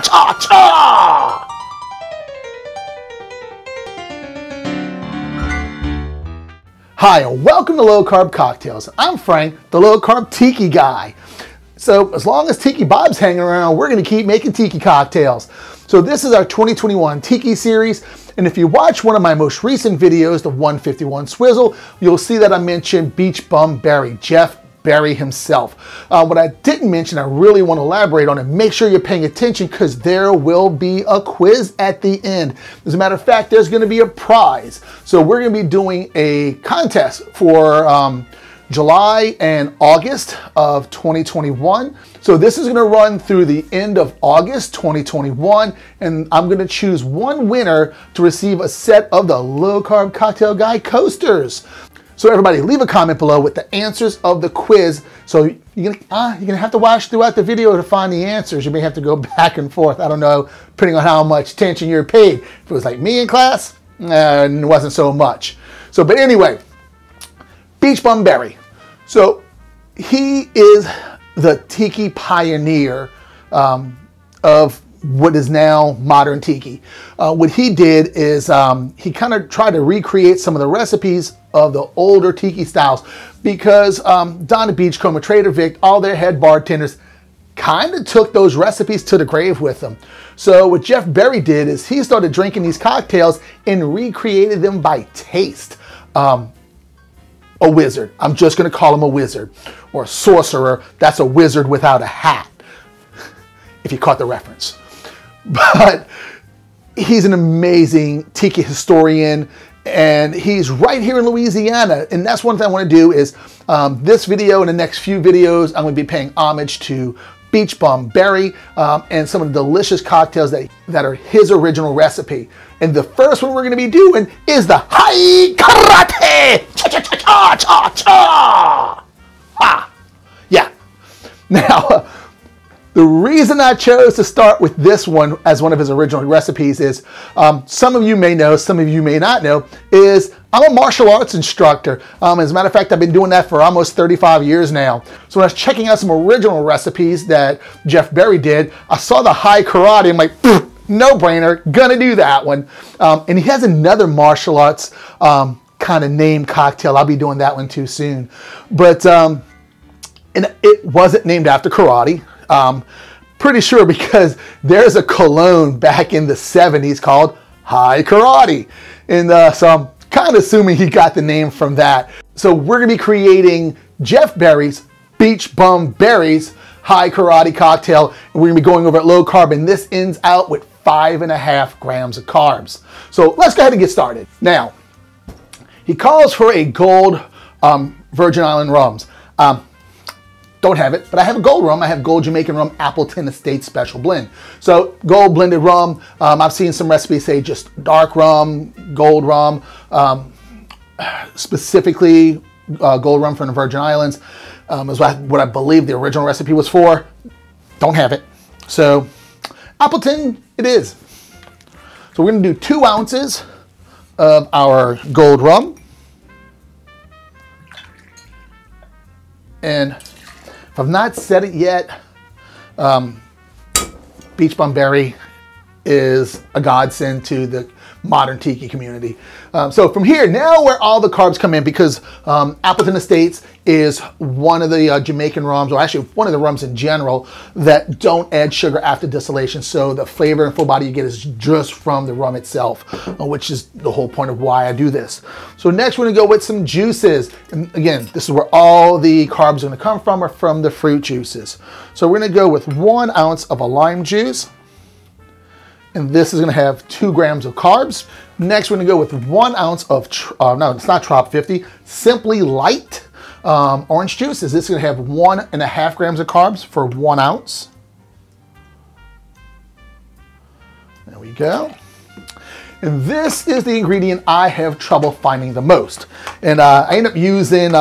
Cha-cha-cha! Hi, and welcome to Low Carb Cocktails. I'm Frank, the Low Carb Tiki guy. So as long as Tiki Bob's hanging around, we're going to keep making Tiki cocktails. So this is our 2021 Tiki series. And if you watch one of my most recent videos, the 151 Swizzle, you'll see that I mentioned Beachbum Berry, Jeff Berry himself. What I didn't mention, I really want to elaborate on, and make sure you're paying attention because there will be a quiz at the end. As a matter of fact, there's going to be a prize. So we're going to be doing a contest for July and August of 2021. So this is going to run through the end of August 2021, and I'm going to choose one winner to receive a set of the Low Carb Cocktail Guy coasters. So everybody, leave a comment below with the answers of the quiz. So you're gonna have to watch throughout the video to find the answers. You may have to go back and forth. I don't know, depending on how much attention you're paid. If it was like me in class, it wasn't so much. So, but anyway, Beachbum Berry. So he is the Tiki pioneer of what is now modern Tiki. What he did is he kind of tried to recreate some of the recipes of the older Tiki styles because down at Beachcomber, Trader Vic, all their head bartenders kind of took those recipes to the grave with them. So what Jeff Berry did is he started drinking these cocktails and recreated them by taste. A wizard. I'm just going to call him a wizard. Or a sorcerer. That's a wizard without a hat. If you caught the reference. But he's an amazing Tiki historian, and he's right here in Louisiana. And that's one thing I want to do is this video and the next few videos, I'm going to be paying homage to Beachbum Berry and some of the delicious cocktails that are his original recipe. And the first one we're going to be doing is the High Karate! Cha-cha-cha-cha-cha! Ha! Yeah. Now, the reason I chose to start with this one as one of his original recipes is, some of you may know, some of you may not know, is I'm a martial arts instructor. As a matter of fact, I've been doing that for almost 35 years now. So when I was checking out some original recipes that Jeff Berry did, I saw the High Karate. I'm like, no brainer, gonna do that one. And he has another martial arts kind of named cocktail. I'll be doing that one too soon. But and it wasn't named after karate. Pretty sure because there's a cologne back in the 70s called High Karate. And so I'm kind of assuming he got the name from that. So we're going to be creating Jeff Berry's Beachbum Berry's High Karate cocktail. And we're going to be going over at low carb, and this ends out with 5.5 grams of carbs. So let's go ahead and get started. Now, he calls for a gold Virgin Island rums. Don't have it, but I have a gold rum. I have gold Jamaican rum, Appleton Special blend. So gold blended rum. I've seen some recipes say just dark rum, gold rum, specifically gold rum from the Virgin Islands is what I believe the original recipe was for. Don't have it. So Appleton it is. So we're gonna do 2 ounces of our gold rum. And if I've not said it yet, Beachbum Berry is a godsend to the modern Tiki community. So from here, now where all the carbs come in, because Appleton Estates is one of the Jamaican rums, or actually one of the rums in general, that don't add sugar after distillation. So the flavor and full body you get is just from the rum itself, which is the whole point of why I do this. So next we're gonna go with some juices. And again, this is where all the carbs are gonna come from, are from the fruit juices. So we're gonna go with 1 ounce of a lime juice. And this is going to have 2 grams of carbs. Next, we're going to go with 1 ounce of, no, it's not Trop 50, Sipmly Lite orange juice. This is going to have 1.5 grams of carbs for 1 ounce. There we go. And this is the ingredient I have trouble finding the most. And I end up using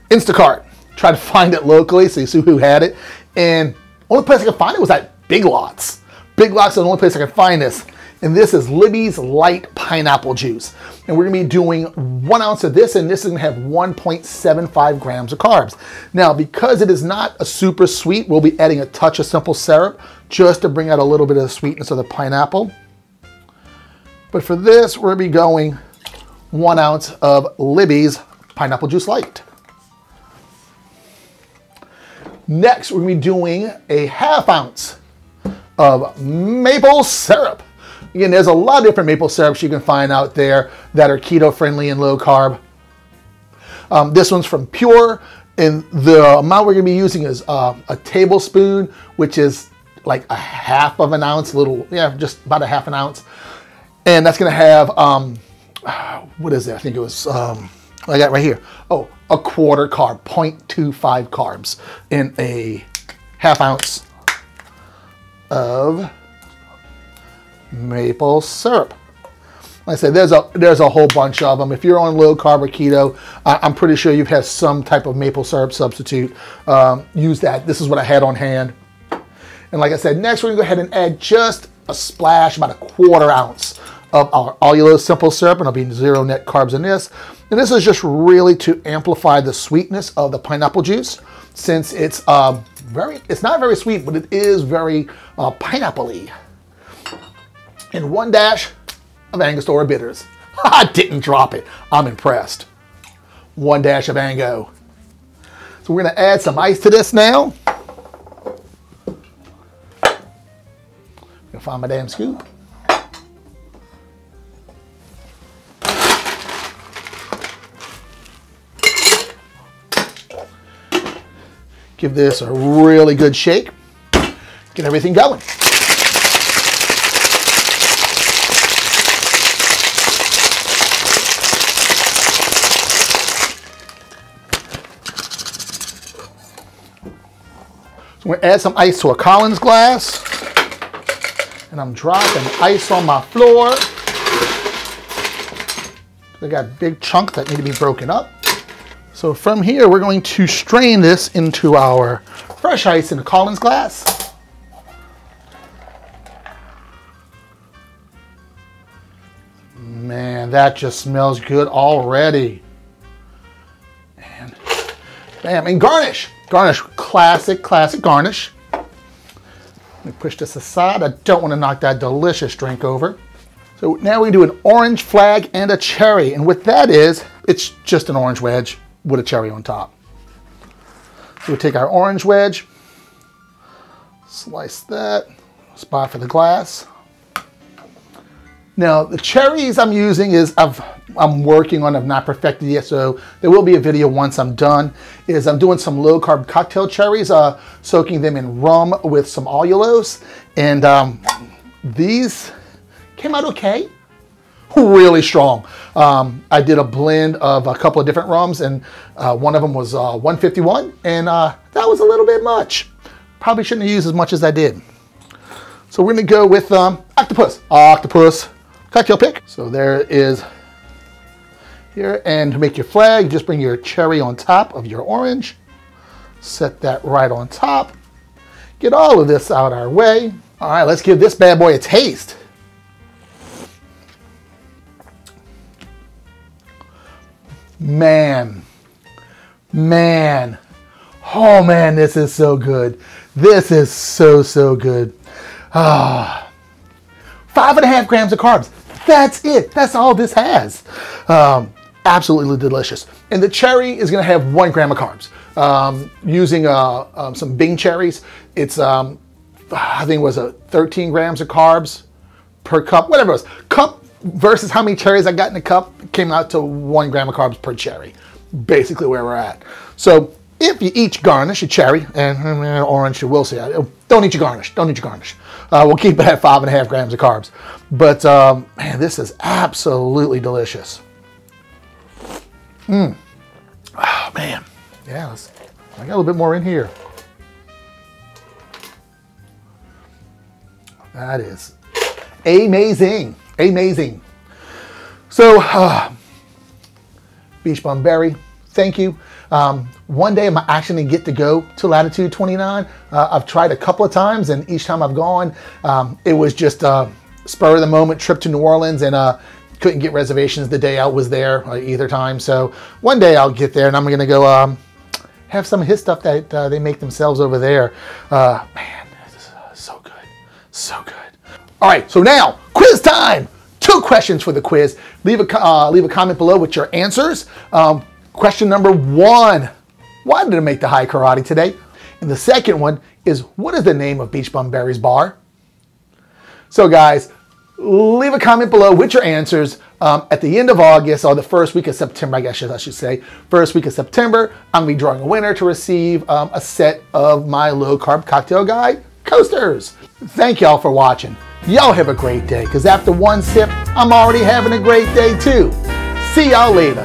Instacart. Try to find it locally so you see who had it. And only place I could find it was at Big Lots. Big Lots is the only place I can find this. And this is Libby's Light Pineapple Juice. And we're gonna be doing 1 ounce of this, and this is gonna have 1.75 grams of carbs. Now, because it is not a super sweet, we'll be adding a touch of simple syrup just to bring out a little bit of the sweetness of the pineapple. But for this, we're gonna be going 1 ounce of Libby's Pineapple Juice Light. Next, we're gonna be doing a 1/2 ounce of maple syrup. Again, there's a lot of different maple syrups you can find out there that are keto friendly and low carb. This one's from Pure, and the amount we're gonna be using is a tablespoon, which is like a 1/2 of an ounce, just about a 1/2 an ounce. And that's gonna have, what is it? I think it was, I got right here. Oh, a 1/4 carb, 0.25 carbs in a 1/2 ounce of maple syrup. Like I said, there's a whole bunch of them. If you're on low carb or keto, I'm pretty sure you've had some type of maple syrup substitute. Use that. This is what I had on hand. And like I said, next we're gonna go ahead and add just a splash, about a 1/4 ounce of our Allulose simple syrup, and it'll be 0 net carbs in this. And this is just really to amplify the sweetness of the pineapple juice, since it's it's not very sweet, but it is very pineapple-y. And 1 dash of Angostura bitters. I didn't drop it. I'm impressed. 1 dash of Ango. So we're gonna add some ice to this now. I'm gonna find my damn scoop. Give this a really good shake. Get everything going. So we're gonna add some ice to a Collins glass. And I'm dropping ice on my floor. I got big chunks that need to be broken up. So from here, we're going to strain this into our fresh ice in a Collins glass. Man, that just smells good already. And bam, and garnish. Garnish, classic garnish. Let me push this aside. I don't want to knock that delicious drink over. So now we do an orange flag and a cherry. And what that is, it's just an orange wedge with a cherry on top. So we take our orange wedge, slice that, spot for the glass. Now the cherries I'm using I'm working on, I've not perfected yet, so there will be a video once I'm done, I'm doing some low carb cocktail cherries, soaking them in rum with some allulose, and these came out okay. Really strong. I did a blend of a couple of different rums, and one of them was 151, and that was a little bit much. Probably shouldn't have used as much as I did. So we're gonna go with octopus cocktail pick. So there is here, and to make your flag, just bring your cherry on top of your orange. Set that right on top. Get all of this out our way. All right, let's give this bad boy a taste. Man, oh man, this is so good. This is so good. 5.5 grams of carbs. That's it. That's all this has. Absolutely delicious. And the cherry is going to have 1 gram of carbs. Using some Bing cherries, it's I think it was 13 grams of carbs per cup, whatever it was. Cup versus how many cherries I got in the cup came out to 1 gram of carbs per cherry. Basically where we're at. So if you each garnish a cherry, and orange, we'll see. Don't eat your garnish. Don't eat your garnish. We'll keep it at 5.5 grams of carbs. But man, this is absolutely delicious. Oh man, yeah. I got a little bit more in here. That is amazing, amazing. So, Beachbum Berry, thank you. One day I'm actually gonna get to go to Latitude 29. I've tried a couple of times, and each time I've gone, it was just spur of the moment trip to New Orleans, and couldn't get reservations the day I was there either time. So one day I'll get there, and I'm gonna go have some of his stuff that they make themselves over there. Man, this is so good, so good. All right, so now quiz time. 2 questions for the quiz. Leave a comment below with your answers. Question number 1, why did I make the high karate today? And the second one is, what is the name of Beachbum Berry's bar? So guys, leave a comment below with your answers. At the end of August, or the first week of September, I guess I should say, first week of September, I'm gonna be drawing a winner to receive a set of my low carb cocktail guide coasters. Thank y'all for watching. Y'all have a great day, because after one sip, I'm already having a great day too. See y'all later.